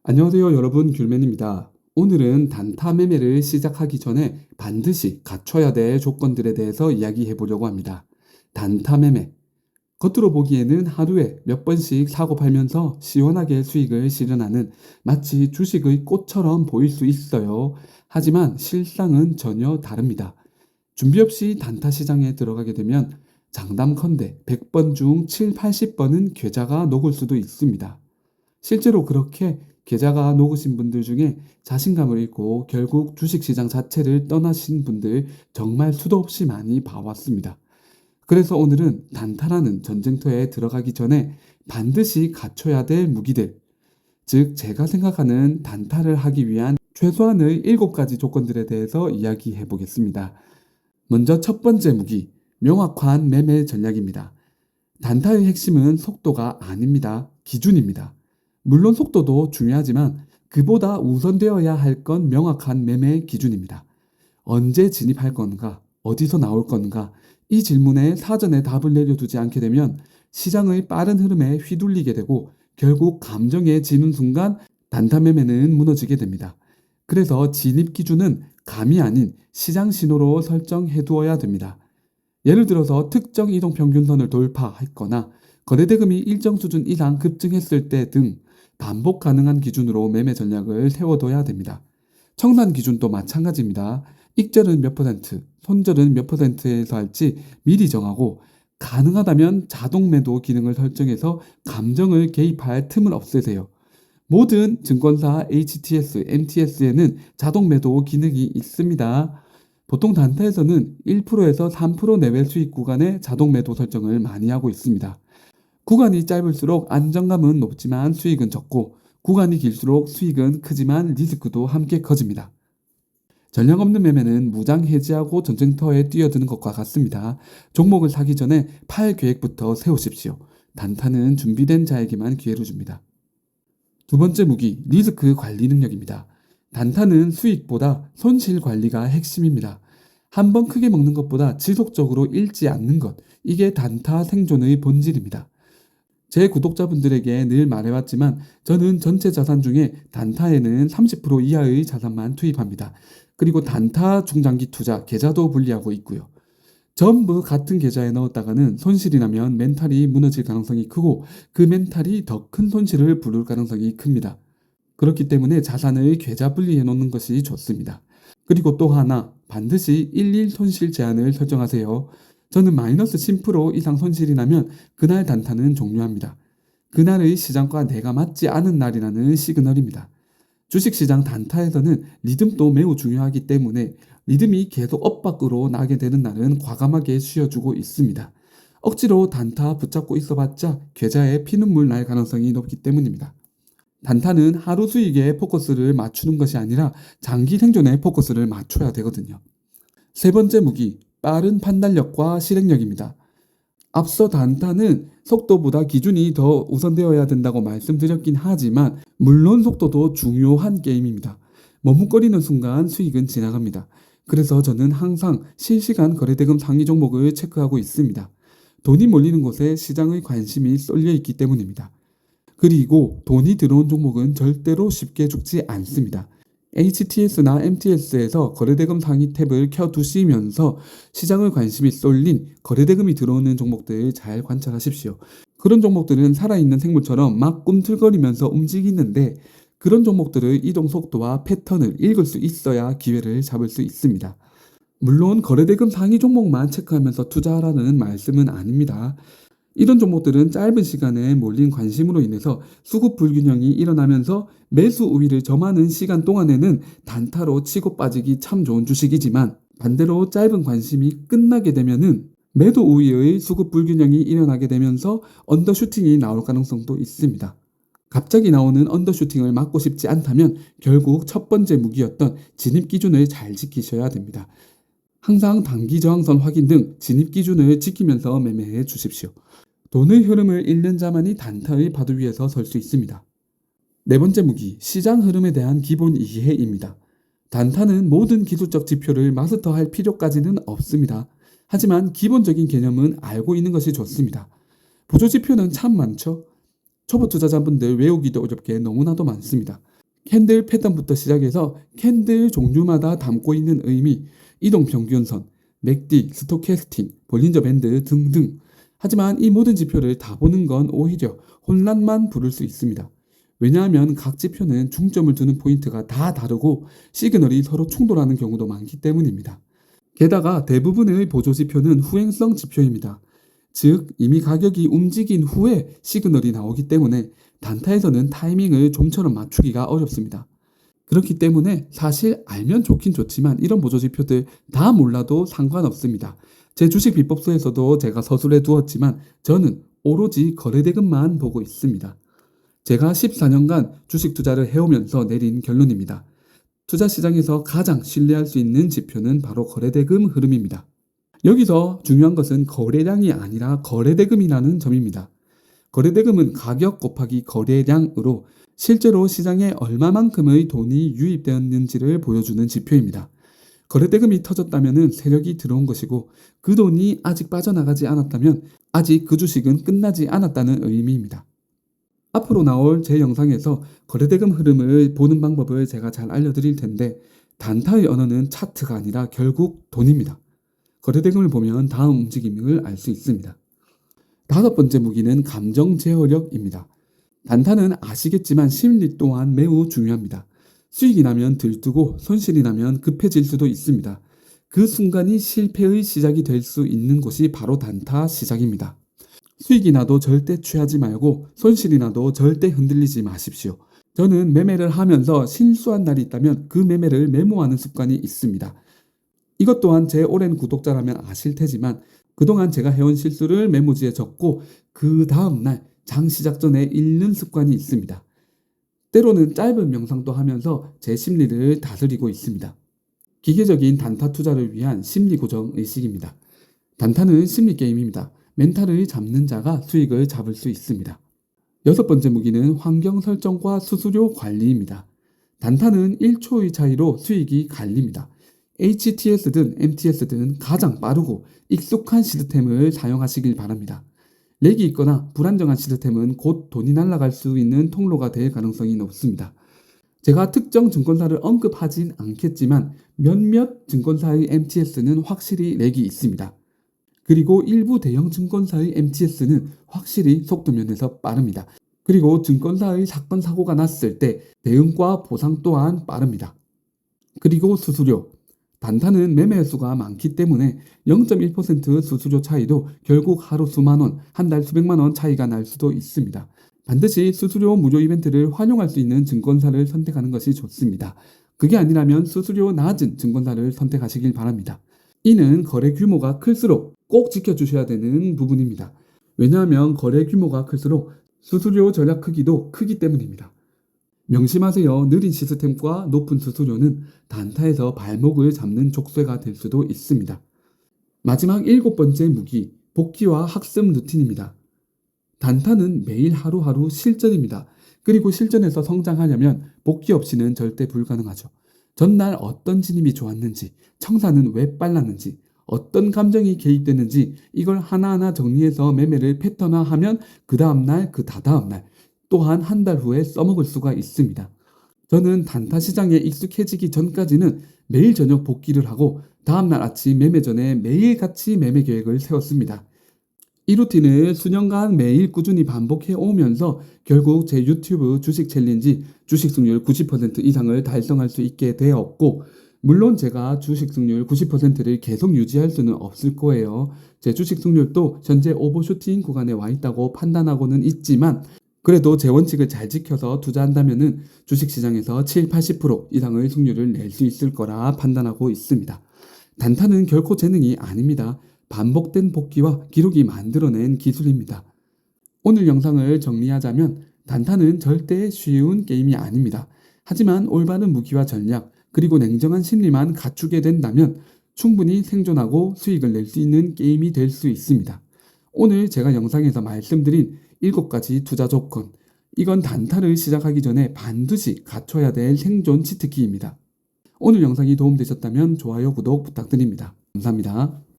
안녕하세요 여러분, 귤맨입니다. 오늘은 단타 매매를 시작하기 전에 반드시 갖춰야 될 조건들에 대해서 이야기해 보려고 합니다. 단타 매매. 겉으로 보기에는 하루에 몇 번씩 사고 팔면서 시원하게 수익을 실현하는 마치 주식의 꽃처럼 보일 수 있어요. 하지만 실상은 전혀 다릅니다. 준비 없이 단타 시장에 들어가게 되면 장담컨대 100번 중 7, 80번은 계좌가 녹을 수도 있습니다. 실제로 그렇게 계좌가 녹으신 분들 중에 자신감을 잃고 결국 주식시장 자체를 떠나신 분들 정말 수도 없이 많이 봐왔습니다. 그래서 오늘은 단타라는 전쟁터에 들어가기 전에 반드시 갖춰야 될 무기들, 즉 제가 생각하는 단타를 하기 위한 최소한의 7가지 조건들에 대해서 이야기해 보겠습니다. 먼저 첫 번째 무기, 명확한 매매 전략입니다. 단타의 핵심은 속도가 아닙니다. 기준입니다. 물론 속도도 중요하지만 그보다 우선되어야 할 건 명확한 매매 기준입니다. 언제 진입할 건가, 어디서 나올 건가, 이 질문에 사전에 답을 내려두지 않게 되면 시장의 빠른 흐름에 휘둘리게 되고 결국 감정에 지는 순간 단타 매매는 무너지게 됩니다. 그래서 진입 기준은 감이 아닌 시장 신호로 설정해 두어야 됩니다. 예를 들어서 특정 이동평균선을 돌파했거나 거래대금이 일정 수준 이상 급증했을 때 등 반복 가능한 기준으로 매매 전략을 세워둬야 됩니다. 청산 기준도 마찬가지입니다. 익절은 몇 퍼센트, 손절은 몇 퍼센트에서 할지 미리 정하고 가능하다면 자동 매도 기능을 설정해서 감정을 개입할 틈을 없애세요. 모든 증권사 HTS, MTS에는 자동 매도 기능이 있습니다. 보통 단타에서는 1%에서 3% 내외 수익 구간에 자동 매도 설정을 많이 하고 있습니다. 구간이 짧을수록 안정감은 높지만 수익은 적고 구간이 길수록 수익은 크지만 리스크도 함께 커집니다. 전략 없는 매매는 무장 해지하고 전쟁터에 뛰어드는 것과 같습니다. 종목을 사기 전에 팔 계획부터 세우십시오. 단타는 준비된 자에게만 기회를 줍니다. 두 번째 무기, 리스크 관리 능력입니다. 단타는 수익보다 손실 관리가 핵심입니다. 한 번 크게 먹는 것보다 지속적으로 잃지 않는 것, 이게 단타 생존의 본질입니다. 제 구독자분들에게 늘 말해왔지만 저는 전체 자산 중에 단타에는 30% 이하의 자산만 투입합니다. 그리고 단타 중장기 투자 계좌도 분리하고 있고요. 전부 같은 계좌에 넣었다가는 손실이 나면 멘탈이 무너질 가능성이 크고 그 멘탈이 더 큰 손실을 부를 가능성이 큽니다. 그렇기 때문에 자산을 계좌 분리해 놓는 것이 좋습니다. 그리고 또 하나, 반드시 일일 손실 제한을 설정하세요. 저는 마이너스 10% 이상 손실이 나면 그날 단타는 종료합니다. 그날의 시장과 내가 맞지 않은 날이라는 시그널입니다. 주식시장 단타에서는 리듬도 매우 중요하기 때문에 리듬이 계속 엇박으로 나게 되는 날은 과감하게 쉬어주고 있습니다. 억지로 단타 붙잡고 있어봤자 계좌에 피눈물 날 가능성이 높기 때문입니다. 단타는 하루 수익에 포커스를 맞추는 것이 아니라 장기 생존에 포커스를 맞춰야 되거든요. 세 번째 무기, 빠른 판단력과 실행력입니다. 앞서 단타는 속도보다 기준이 더 우선되어야 된다고 말씀드렸긴 하지만 물론 속도도 중요한 게임입니다. 머뭇거리는 순간 수익은 지나갑니다. 그래서 저는 항상 실시간 거래대금 상위 종목을 체크하고 있습니다. 돈이 몰리는 곳에 시장의 관심이 쏠려 있기 때문입니다. 그리고 돈이 들어온 종목은 절대로 쉽게 죽지 않습니다. HTS나 MTS에서 거래대금 상위 탭을 켜두시면서 시장의 관심이 쏠린 거래대금이 들어오는 종목들 잘 관찰하십시오. 그런 종목들은 살아있는 생물처럼 막 꿈틀거리면서 움직이는데 그런 종목들의 이동 속도와 패턴을 읽을 수 있어야 기회를 잡을 수 있습니다. 물론 거래대금 상위 종목만 체크하면서 투자하라는 말씀은 아닙니다. 이런 종목들은 짧은 시간에 몰린 관심으로 인해서 수급 불균형이 일어나면서 매수 우위를 점하는 시간 동안에는 단타로 치고 빠지기 참 좋은 주식이지만 반대로 짧은 관심이 끝나게 되면은 매도 우위의 수급 불균형이 일어나게 되면서 언더슈팅이 나올 가능성도 있습니다. 갑자기 나오는 언더슈팅을 막고 싶지 않다면 결국 첫 번째 무기였던 진입 기준을 잘 지키셔야 됩니다. 항상 단기 저항선 확인 등 진입 기준을 지키면서 매매해 주십시오. 돈의 흐름을 읽는 자만이 단타의 파도 위에서 설 수 있습니다. 네 번째 무기, 시장 흐름에 대한 기본 이해입니다. 단타는 모든 기술적 지표를 마스터할 필요까지는 없습니다. 하지만 기본적인 개념은 알고 있는 것이 좋습니다. 보조 지표는 참 많죠. 초보 투자자분들 외우기도 어렵게 너무나도 많습니다. 캔들 패턴부터 시작해서 캔들 종류마다 담고 있는 의미, 이동 평균선, 맥디, 스토캐스팅, 볼린저 밴드 등등. 하지만 이 모든 지표를 다 보는 건 오히려 혼란만 부를 수 있습니다. 왜냐하면 각 지표는 중점을 두는 포인트가 다 다르고 시그널이 서로 충돌하는 경우도 많기 때문입니다. 게다가 대부분의 보조 지표는 후행성 지표입니다. 즉 이미 가격이 움직인 후에 시그널이 나오기 때문에 단타에서는 타이밍을 좀처럼 맞추기가 어렵습니다. 그렇기 때문에 사실 알면 좋긴 좋지만 이런 보조 지표들 다 몰라도 상관없습니다. 제 주식 비법서에서도 제가 서술해 두었지만 저는 오로지 거래대금만 보고 있습니다. 제가 14년간 주식 투자를 해오면서 내린 결론입니다. 투자 시장에서 가장 신뢰할 수 있는 지표는 바로 거래대금 흐름입니다. 여기서 중요한 것은 거래량이 아니라 거래대금이라는 점입니다. 거래대금은 가격 곱하기 거래량으로 실제로 시장에 얼마만큼의 돈이 유입되었는지를 보여주는 지표입니다. 거래대금이 터졌다면 세력이 들어온 것이고 그 돈이 아직 빠져나가지 않았다면 아직 그 주식은 끝나지 않았다는 의미입니다. 앞으로 나올 제 영상에서 거래대금 흐름을 보는 방법을 제가 잘 알려드릴 텐데 단타의 언어는 차트가 아니라 결국 돈입니다. 거래대금을 보면 다음 움직임을 알 수 있습니다. 다섯 번째 무기는 감정 제어력입니다. 단타는 아시겠지만 심리 또한 매우 중요합니다. 수익이 나면 들뜨고 손실이 나면 급해질 수도 있습니다. 그 순간이 실패의 시작이 될 수 있는 곳이 바로 단타 시작입니다. 수익이 나도 절대 취하지 말고 손실이 나도 절대 흔들리지 마십시오. 저는 매매를 하면서 실수한 날이 있다면 그 매매를 메모하는 습관이 있습니다. 이것 또한 제 오랜 구독자라면 아실 테지만 그동안 제가 해온 실수를 메모지에 적고 그 다음날 장 시작 전에 읽는 습관이 있습니다. 때로는 짧은 명상도 하면서 제 심리를 다스리고 있습니다. 기계적인 단타 투자를 위한 심리 고정 의식입니다. 단타는 심리 게임입니다. 멘탈을 잡는 자가 수익을 잡을 수 있습니다. 여섯 번째 무기는 환경 설정과 수수료 관리입니다. 단타는 1초의 차이로 수익이 갈립니다. HTS든 MTS든 가장 빠르고 익숙한 시스템을 사용하시길 바랍니다. 렉이 있거나 불안정한 시스템은 곧 돈이 날아갈 수 있는 통로가 될 가능성이 높습니다. 제가 특정 증권사를 언급하진 않겠지만 몇몇 증권사의 MTS는 확실히 렉이 있습니다. 그리고 일부 대형 증권사의 MTS는 확실히 속도 면에서 빠릅니다. 그리고 증권사의 사건 사고가 났을 때 대응과 보상 또한 빠릅니다. 그리고 수수료. 단타는 매매 횟수가 많기 때문에 0.1% 수수료 차이도 결국 하루 수만 원, 한 달 수백만 원 차이가 날 수도 있습니다. 반드시 수수료 무료 이벤트를 활용할 수 있는 증권사를 선택하는 것이 좋습니다. 그게 아니라면 수수료 낮은 증권사를 선택하시길 바랍니다. 이는 거래 규모가 클수록 꼭 지켜주셔야 되는 부분입니다. 왜냐하면 거래 규모가 클수록 수수료 절약 크기도 크기 때문입니다. 명심하세요. 느린 시스템과 높은 수수료는 단타에서 발목을 잡는 족쇄가 될 수도 있습니다. 마지막 일곱 번째 무기, 복귀와 학습 루틴입니다. 단타는 매일 하루하루 실전입니다. 그리고 실전에서 성장하려면 복귀 없이는 절대 불가능하죠. 전날 어떤 진입이 좋았는지, 청산은 왜 빨랐는지, 어떤 감정이 개입됐는지 이걸 하나하나 정리해서 매매를 패턴화하면 그 다음날, 그 다다음날, 또한 한 달 후에 써먹을 수가 있습니다. 저는 단타 시장에 익숙해지기 전까지는 매일 저녁 복귀를 하고 다음날 아침 매매 전에 매일같이 매매 계획을 세웠습니다. 이 루틴을 수년간 매일 꾸준히 반복해 오면서 결국 제 유튜브 주식 챌린지 주식 승률 90% 이상을 달성할 수 있게 되었고, 물론 제가 주식 승률 90%를 계속 유지할 수는 없을 거예요. 제 주식 승률도 현재 오버슈팅 구간에 와 있다고 판단하고는 있지만 그래도 제 원칙을 잘 지켜서 투자한다면 주식시장에서 7, 80% 이상의 승률을 낼 수 있을 거라 판단하고 있습니다. 단타는 결코 재능이 아닙니다. 반복된 복귀와 기록이 만들어낸 기술입니다. 오늘 영상을 정리하자면 단타는 절대 쉬운 게임이 아닙니다. 하지만 올바른 무기와 전략 그리고 냉정한 심리만 갖추게 된다면 충분히 생존하고 수익을 낼 수 있는 게임이 될 수 있습니다. 오늘 제가 영상에서 말씀드린 7가지 투자 조건, 이건 단타를 시작하기 전에 반드시 갖춰야 될 생존 치트키입니다. 오늘 영상이 도움되셨다면 좋아요, 구독 부탁드립니다. 감사합니다.